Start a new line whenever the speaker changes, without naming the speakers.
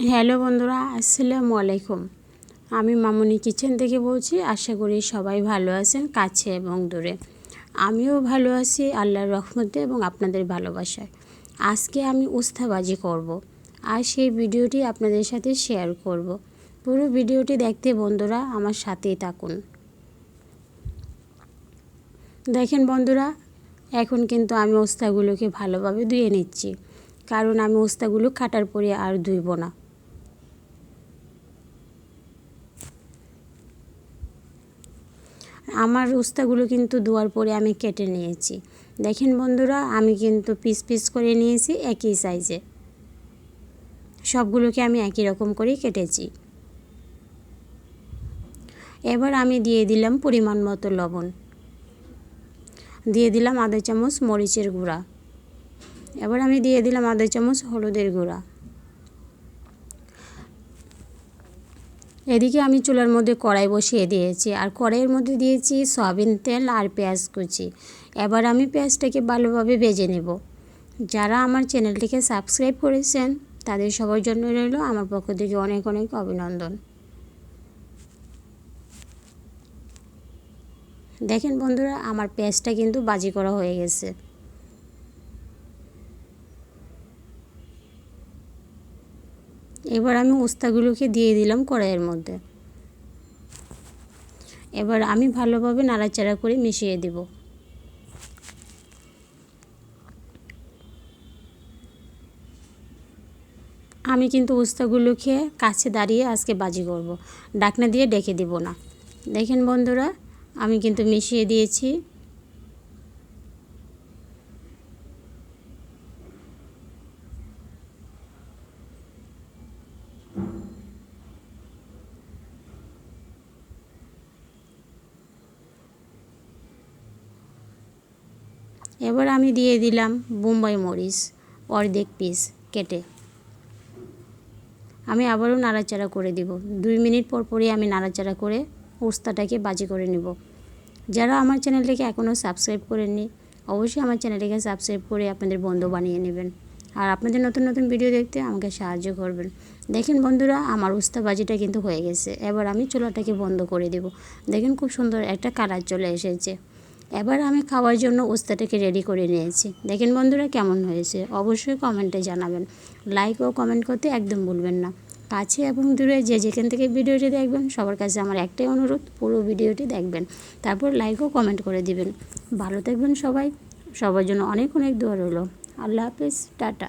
Hello বন্ধুরা, আসসালামু আলাইকুম। আমি মামুনি কিচেন থেকে বলছি। আশা করি সবাই ভালো আছেন, কাছে এবং দূরে। আমিও ভালো আছি আল্লাহর রহমতে এবং আপনাদের ভালোবাসায়। আজকে আমি উস্তাবাজি করব, আর সেই ভিডিওটি আপনাদের সাথে শেয়ার করব। পুরো ভিডিওটি দেখতে বন্ধুরা আমার সাথেই থাকুন। দেখেন বন্ধুরা, এখন কিন্তু আমি উস্তাগুলোকে ভালোভাবে ধুয়ে নিচ্ছি, কারণ আমি উস্তাগুলো কাটার পরে আর ধুইব না। আমার উস্তাগুলো কিন্তু ধোয়ার পরে আমি কেটে নিয়েছি। দেখেন বন্ধুরা, আমি কিন্তু পিস পিস করে নিয়েছি একই সাইজে। সবগুলোকে আমি একই রকম করেই কেটেছি। এবার আমি দিয়ে দিলাম পরিমাণ মতো লবণ, দিয়ে দিলাম আধা চামচ মরিচের গুঁড়া, এবার আমি দিয়ে দিলাম আধা চামচ হলুদের গুঁড়া। এদিকে আমি চুলার মধ্যে কড়াই বসিয়ে দিয়েছি, আর কড়াইয়ের মধ্যে দিয়েছি সয়াবিন তেল আর পেঁয়াজ কুচি। এবার আমি পেঁয়াজটাকে ভালোভাবে ভেজে নেব। যারা আমার চ্যানেলটিকে সাবস্ক্রাইব করেছেন তাদের সবার জন্য রইল আমার পক্ষ থেকে অনেক অনেক অভিনন্দন। দেখেন বন্ধুরা, আমার পেঁয়াজটা কিন্তু ভাজি করা হয়ে গেছে। এবার আমি উস্তাগুলোকে দিয়ে দিলাম কড়াইয়ের মধ্যে। এবার আমি ভালোভাবে নাড়াচাড়া করে মিশিয়ে দেব। আমি কিন্তু উস্তাগুলোকে কাছে দাঁড়িয়ে আজকে ভাজি করব, ঢাকনা দিয়ে ঢেকে দেব না। দেখেন বন্ধুরা, আমি কিন্তু মিশিয়ে দিয়েছি। এবার আমি দিয়ে দিলাম বোম্বাই মরিচ অর্ধেক পিস কেটে। আমি আবারও নাড়াচাড়া করে দিব। 2 মিনিট পর পরই আমি নাড়াচাড়া করে উস্তাটাকে ভাজি করে নেব। যারা আমার চ্যানেলটিকে এখনও সাবস্ক্রাইব করেননি, অবশ্যই আমার চ্যানেলটিকে সাবস্ক্রাইব করে আপনাদের বন্ধু বানিয়ে নেবেন, আর আপনাদের নতুন নতুন ভিডিও দেখতে আমাকে সাহায্য করবেন। দেখেন বন্ধুরা, আমার উস্তা ভাজিটা কিন্তু হয়ে গেছে। এবার আমি চুলাটাকে বন্ধ করে দেব। দেখেন খুব সুন্দর একটা কালার চলে এসেছে। এবার আমি খাওয়ার জন্য উস্তাটাকে রেডি করে নিয়েছি। দেখেন বন্ধুরা কেমন হয়েছে অবশ্যই কমেন্টে জানাবেন। লাইক ও কমেন্ট করতে একদম ভুলবেন না। কাছে এবং দূরে যে যেখান থেকে ভিডিওটি দেখবেন সবার কাছে আমার একটাই অনুরোধ, পুরো ভিডিওটি দেখবেন, তারপর লাইক ও কমেন্ট করে দিবেন। ভালো থাকবেন সবাই, সবার জন্য অনেক অনেক দোয়া রইল। আল্লাহ হাফেজ, টাটা।